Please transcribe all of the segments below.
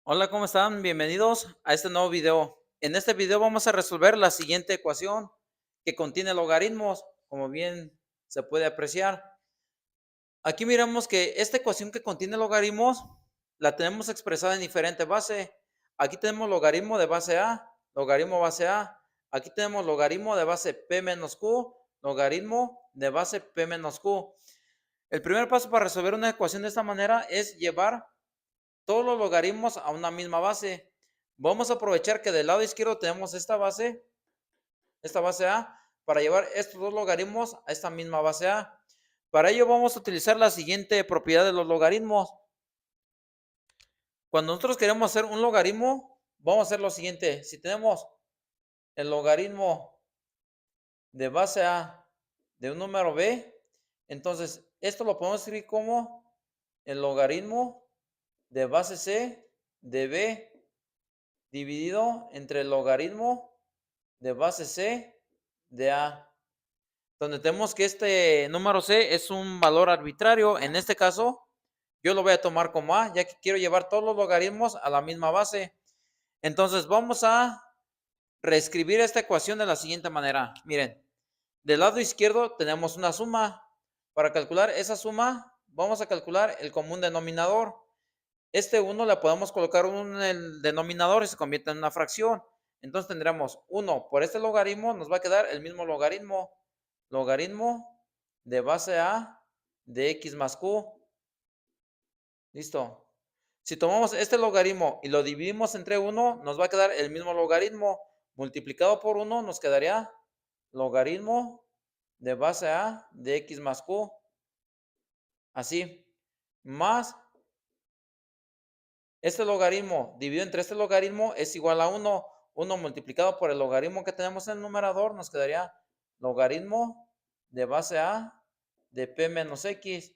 Hola, ¿cómo están? Bienvenidos a este nuevo video. En este video vamos a resolver la siguiente ecuación que contiene logaritmos, como bien se puede apreciar. Aquí miramos que esta ecuación que contiene logaritmos la tenemos expresada en diferente base. Aquí tenemos logaritmo de base A, logaritmo base A. Aquí tenemos logaritmo de base P menos Q, logaritmo de base P menos Q. El primer paso para resolver una ecuación de esta manera es llevar todos los logaritmos a una misma base. Vamos a aprovechar que del lado izquierdo tenemos esta base A, para llevar estos dos logaritmos a esta misma base A. Para ello vamos a utilizar la siguiente propiedad de los logaritmos. Cuando nosotros queremos hacer un logaritmo, vamos a hacer lo siguiente. Si tenemos el logaritmo de base A de un número B, entonces esto lo podemos escribir como el logaritmo de base C de B dividido entre el logaritmo de base C de A, donde tenemos que este número C es un valor arbitrario. En este caso, yo lo voy a tomar como A, ya que quiero llevar todos los logaritmos a la misma base. Entonces, vamos a reescribir esta ecuación de la siguiente manera. Miren, del lado izquierdo tenemos una suma. Para calcular esa suma, vamos a calcular el común denominador. Este 1 le podemos colocar 1 en el denominador y se convierte en una fracción. Entonces tendremos 1 por este logaritmo, nos va a quedar el mismo logaritmo. Logaritmo de base A de x más q. Listo. Si tomamos este logaritmo y lo dividimos entre 1, nos va a quedar el mismo logaritmo. Multiplicado por 1 nos quedaría logaritmo de base A de x más q. Así. Más este logaritmo dividido entre este logaritmo es igual a 1. 1 multiplicado por el logaritmo que tenemos en el numerador nos quedaría logaritmo de base A de P menos X.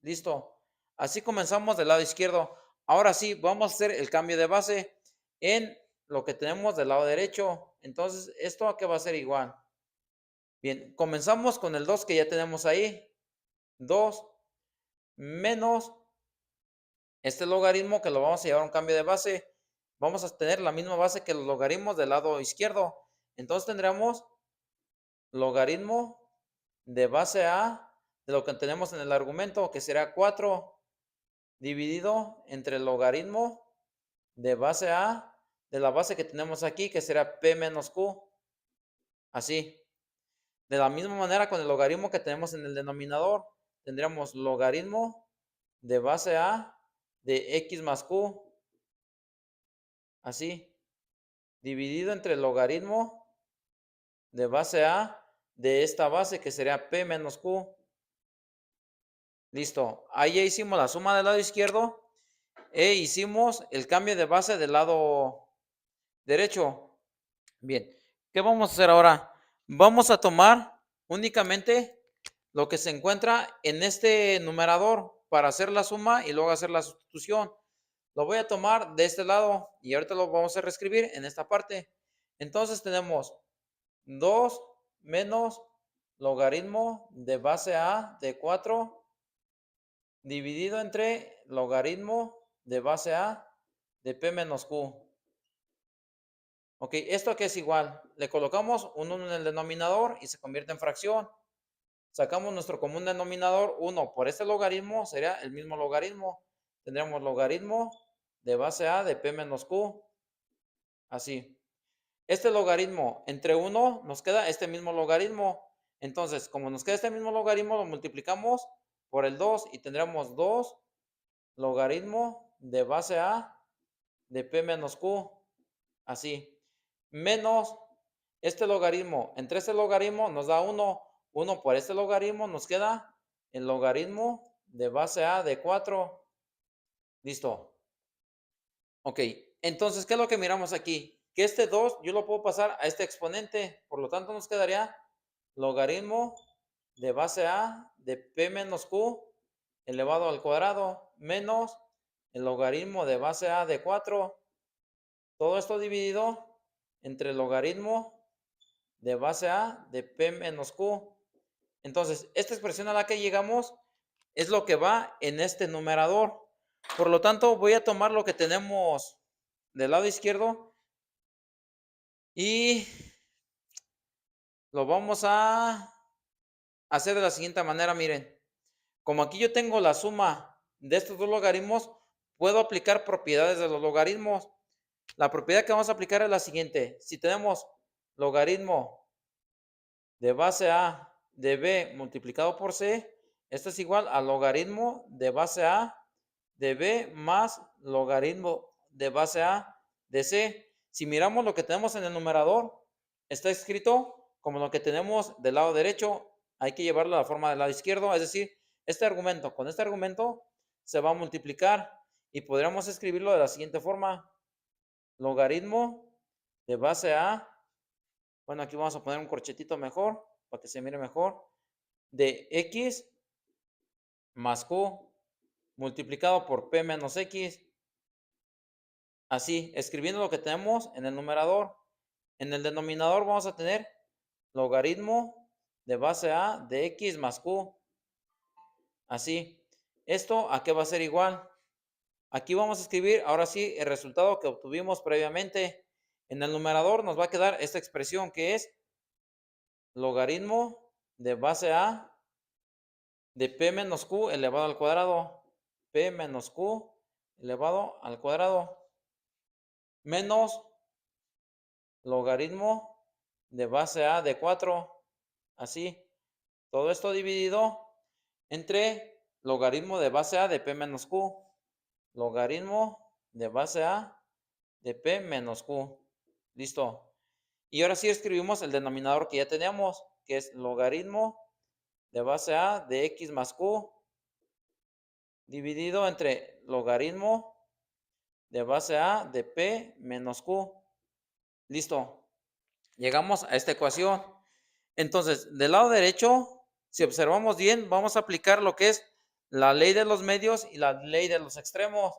Listo. Así comenzamos del lado izquierdo. Ahora sí, vamos a hacer el cambio de base en lo que tenemos del lado derecho. Entonces, ¿esto a qué va a ser igual? Bien, comenzamos con el 2 que ya tenemos ahí. 2 menos este logaritmo que lo vamos a llevar a un cambio de base. Vamos a tener la misma base que los logaritmos del lado izquierdo. Entonces tendremos logaritmo de base A de lo que tenemos en el argumento, que será 4 dividido entre el logaritmo de base A de la base que tenemos aquí, que será P menos Q. Así. De la misma manera con el logaritmo que tenemos en el denominador, tendríamos logaritmo de base A de x más q. Así. Dividido entre el logaritmo de base A de esta base, que sería P menos Q. Listo. Ahí ya hicimos la suma del lado izquierdo e hicimos el cambio de base del lado derecho. Bien, ¿qué vamos a hacer ahora? Vamos a tomar únicamente lo que se encuentra en este numerador para hacer la suma y luego hacer la sustitución. Lo voy a tomar de este lado y ahorita lo vamos a reescribir en esta parte. Entonces tenemos 2 menos logaritmo de base A de 4 dividido entre logaritmo de base A de P menos Q. Ok, ¿esto qué es igual? Le colocamos un 1 en el denominador y se convierte en fracción. Sacamos nuestro común denominador, 1 por este logaritmo sería el mismo logaritmo. Tendríamos logaritmo de base A de P menos Q. Así. Este logaritmo entre 1 nos queda este mismo logaritmo. Entonces, como nos queda este mismo logaritmo, lo multiplicamos por el 2 y tendremos 2 logaritmo de base A de P menos Q. Así. Menos este logaritmo. Entre este logaritmo nos da 1. 1 por este logaritmo nos queda el logaritmo de base A de 4. Listo. Ok. Entonces, ¿qué es lo que miramos aquí? Que este 2 yo lo puedo pasar a este exponente. Por lo tanto, nos quedaría logaritmo de base A de P menos Q elevado al cuadrado menos el logaritmo de base A de 4. Todo esto dividido entre el logaritmo de base A de P menos Q. Entonces, esta expresión a la que llegamos es lo que va en este numerador. Por lo tanto, voy a tomar lo que tenemos del lado izquierdo y lo vamos a hacer de la siguiente manera, miren. Como aquí yo tengo la suma de estos dos logaritmos, puedo aplicar propiedades de los logaritmos. La propiedad que vamos a aplicar es la siguiente. Si tenemos logaritmo de base A de B multiplicado por C, esto es igual al logaritmo de base A de B más logaritmo de base A de C. Si miramos lo que tenemos en el numerador, está escrito como lo que tenemos del lado derecho, hay que llevarlo a la forma del lado izquierdo, es decir, este argumento con este argumento se va a multiplicar y podríamos escribirlo de la siguiente forma. Logaritmo de base A, bueno, aquí vamos a poner un corchetito mejor, para que se mire mejor, de X más Q multiplicado por P menos X. Así, escribiendo lo que tenemos en el numerador. En el denominador vamos a tener logaritmo de base A de X más Q. Así. ¿Esto a qué va a ser igual? Aquí vamos a escribir, ahora sí, el resultado que obtuvimos previamente. En el numerador nos va a quedar esta expresión que es logaritmo de base A de P menos Q elevado al cuadrado. P menos Q elevado al cuadrado. Menos logaritmo de base A de 4. Así. Todo esto dividido entre logaritmo de base A de P menos Q. Logaritmo de base A de P menos Q. Listo. Y ahora sí escribimos el denominador que ya teníamos, que es logaritmo de base A de X más Q dividido entre logaritmo de base A de P menos Q. Listo. Llegamos a esta ecuación. Entonces, del lado derecho, si observamos bien, vamos a aplicar lo que es la ley de los medios y la ley de los extremos.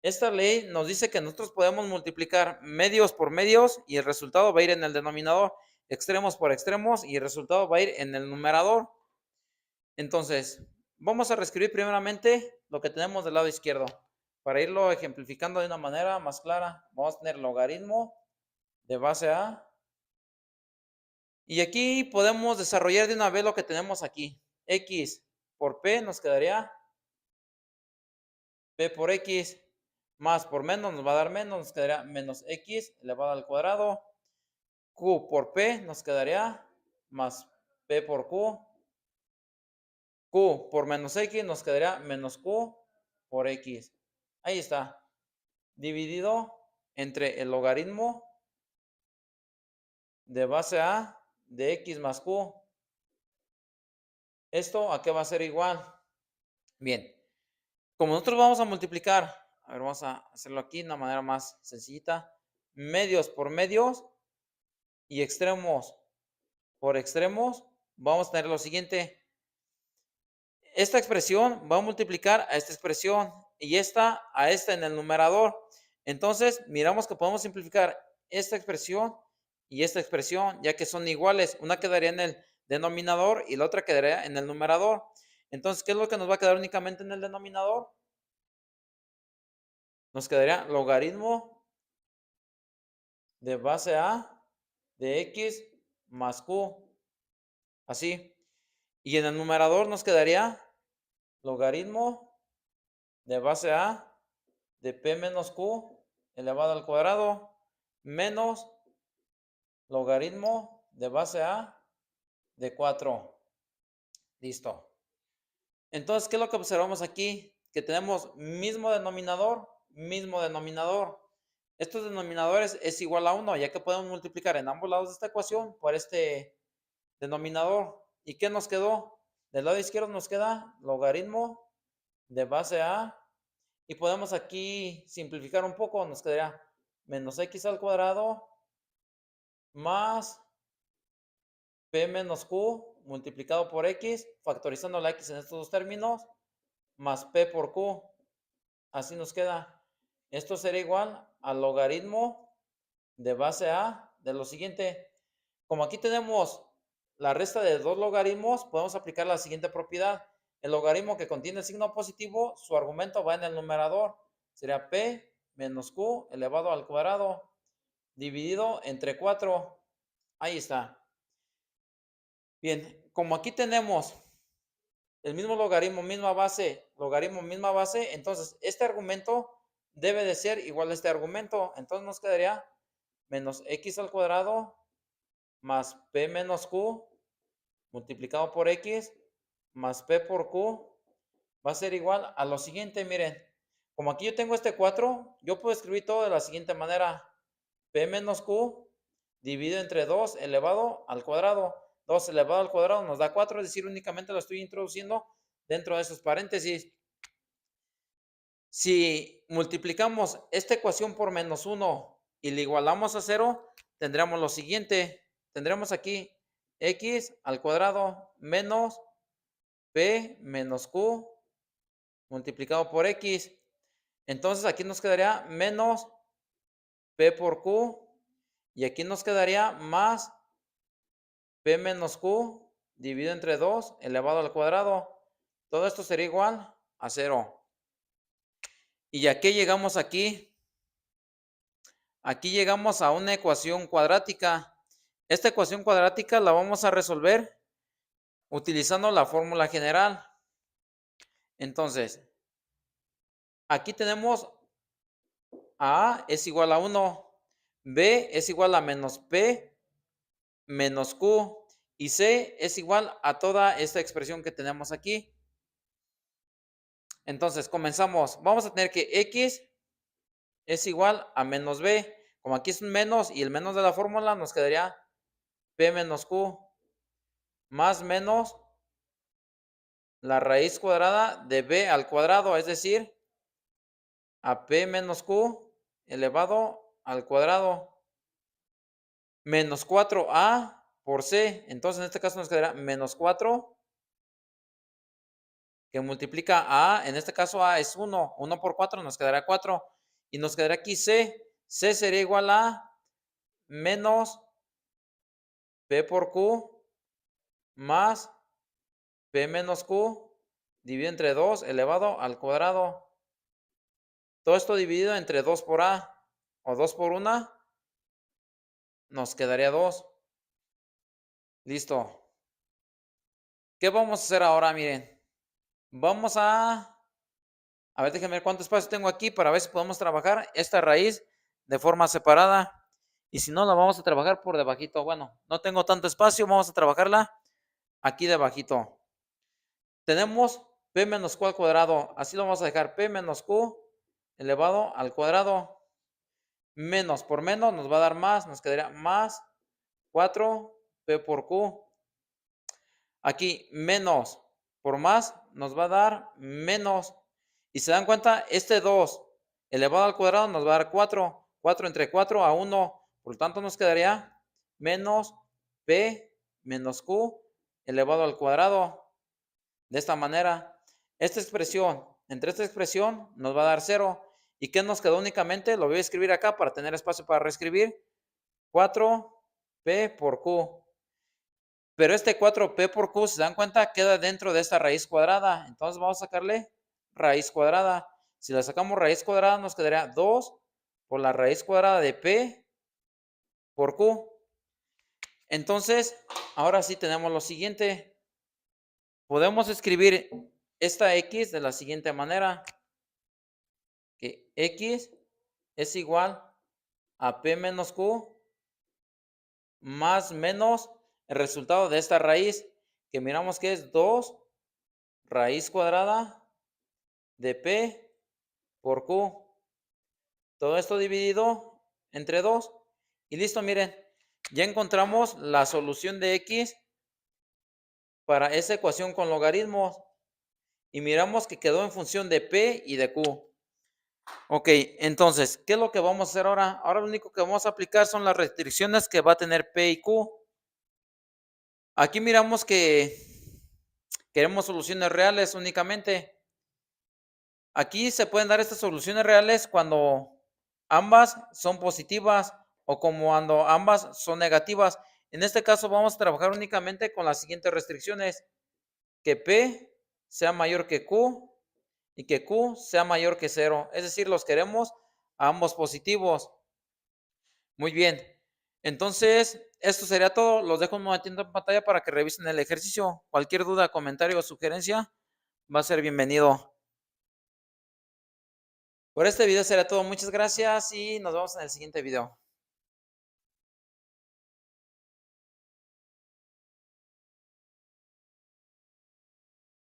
Esta ley nos dice que nosotros podemos multiplicar medios por medios y el resultado va a ir en el denominador, extremos por extremos y el resultado va a ir en el numerador. Entonces, vamos a reescribir primeramente lo que tenemos del lado izquierdo. Para irlo ejemplificando de una manera más clara, vamos a tener logaritmo de base A. Y aquí podemos desarrollar de una vez lo que tenemos aquí. X por P nos quedaría P por X más por menos nos va a dar menos, nos quedaría menos X elevado al cuadrado. Q por P nos quedaría más P por Q. Q por menos X nos quedaría menos Q por X. Ahí está. Dividido entre el logaritmo de base A de X más Q. ¿Esto a qué va a ser igual? Bien. Como nosotros vamos a multiplicar, a ver, vamos a hacerlo aquí de una manera más sencillita. Medios por medios y extremos por extremos, vamos a tener lo siguiente. Esta expresión va a multiplicar a esta expresión y esta a esta en el numerador. Entonces, miramos que podemos simplificar esta expresión y esta expresión, ya que son iguales. Una quedaría en el denominador y la otra quedaría en el numerador. Entonces, ¿qué es lo que nos va a quedar únicamente en el denominador? Nos quedaría logaritmo de base A de X más Q. Así. Y en el numerador nos quedaría logaritmo de base A de P menos Q elevado al cuadrado menos logaritmo de base A de 4. Listo. Entonces, ¿qué es lo que observamos aquí? Que tenemos mismo denominador, mismo denominador. Estos denominadores es igual a 1, ya que podemos multiplicar en ambos lados de esta ecuación por este denominador. ¿Y qué nos quedó? Del lado izquierdo nos queda logaritmo de base A. Y podemos aquí simplificar un poco, nos quedaría menos X al cuadrado más P menos Q multiplicado por X, factorizando la X en estos dos términos, más P por Q. Así nos queda. Esto será igual al logaritmo de base A de lo siguiente. Como aquí tenemos la resta de dos logaritmos, podemos aplicar la siguiente propiedad. El logaritmo que contiene el signo positivo, su argumento va en el numerador. Sería P menos q elevado al cuadrado dividido entre 4. Ahí está. Bien, como aquí tenemos el mismo logaritmo, misma base, entonces este argumento debe de ser igual a este argumento. Entonces nos quedaría menos x al cuadrado más p menos q multiplicado por x más p por q va a ser igual a lo siguiente, miren. Como aquí yo tengo este 4, yo puedo escribir todo de la siguiente manera. P menos Q dividido entre 2 elevado al cuadrado. 2 elevado al cuadrado nos da 4, es decir, únicamente lo estoy introduciendo dentro de esos paréntesis. Si multiplicamos esta ecuación por menos 1 y le igualamos a 0, tendremos lo siguiente. Tendremos aquí x al cuadrado menos p menos q multiplicado por x. Entonces aquí nos quedaría menos p por q y aquí nos quedaría más p menos q dividido entre 2 elevado al cuadrado. Todo esto sería igual a 0. ¿Y a qué llegamos aquí? Aquí llegamos a una ecuación cuadrática. Esta ecuación cuadrática la vamos a resolver utilizando la fórmula general. Entonces, aquí tenemos A es igual a 1, B es igual a menos P menos Q y C es igual a toda esta expresión que tenemos aquí. Entonces, comenzamos. Vamos a tener que X es igual a menos B. Como aquí es un menos y el menos de la fórmula, nos quedaría P menos Q más menos la raíz cuadrada de B al cuadrado, es decir, a P menos Q elevado al cuadrado menos 4A por C. Entonces, en este caso nos quedará menos 4 que multiplica a, en este caso A es 1. 1 por 4 nos quedará 4. Y nos quedará aquí C. C sería igual a menos P por Q más P menos Q dividido entre 2 elevado al cuadrado. Todo esto dividido entre 2 por A o 2 por 1 nos quedaría 2. Listo. ¿Qué vamos a hacer ahora? Miren. Vamos a ver, déjenme ver cuánto espacio tengo aquí para ver si podemos trabajar esta raíz de forma separada. Y si no, la vamos a trabajar por debajito. Bueno, no tengo tanto espacio, vamos a trabajarla aquí debajito. Tenemos P menos Q al cuadrado. Así lo vamos a dejar. P menos Q elevado al cuadrado. Menos por menos nos va a dar más. Nos quedaría más 4P por Q. Aquí menos por más nos va a dar menos. Y se dan cuenta, este 2 elevado al cuadrado nos va a dar 4. 4 entre 4 a 1. Por lo tanto, nos quedaría menos P menos Q elevado al cuadrado. De esta manera, esta expresión, entre esta expresión nos va a dar 0. ¿Y qué nos quedó únicamente? Lo voy a escribir acá para tener espacio para reescribir. 4P por Q. Pero este 4P por Q, si se dan cuenta, queda dentro de esta raíz cuadrada. Entonces vamos a sacarle raíz cuadrada. Si le sacamos raíz cuadrada, nos quedaría 2 por la raíz cuadrada de P por Q. Entonces, ahora sí tenemos lo siguiente. Podemos escribir esta X de la siguiente manera. Que X es igual a P menos Q más menos el resultado de esta raíz, que miramos que es 2 raíz cuadrada de P por Q. Todo esto dividido entre 2. Y listo, miren. Ya encontramos la solución de X para esa ecuación con logaritmos. Y miramos que quedó en función de P y de Q. Ok, entonces, ¿qué es lo que vamos a hacer ahora? Ahora lo único que vamos a aplicar son las restricciones que va a tener P y Q. Aquí miramos que queremos soluciones reales únicamente. Aquí se pueden dar estas soluciones reales cuando ambas son positivas o como cuando ambas son negativas. En este caso vamos a trabajar únicamente con las siguientes restricciones. Que P sea mayor que Q y que Q sea mayor que 0. Es decir, los queremos ambos positivos. Muy bien. Entonces, esto sería todo. Los dejo un momentito en pantalla para que revisen el ejercicio. Cualquier duda, comentario o sugerencia va a ser bienvenido. Por este video será todo. Muchas gracias y nos vemos en el siguiente video.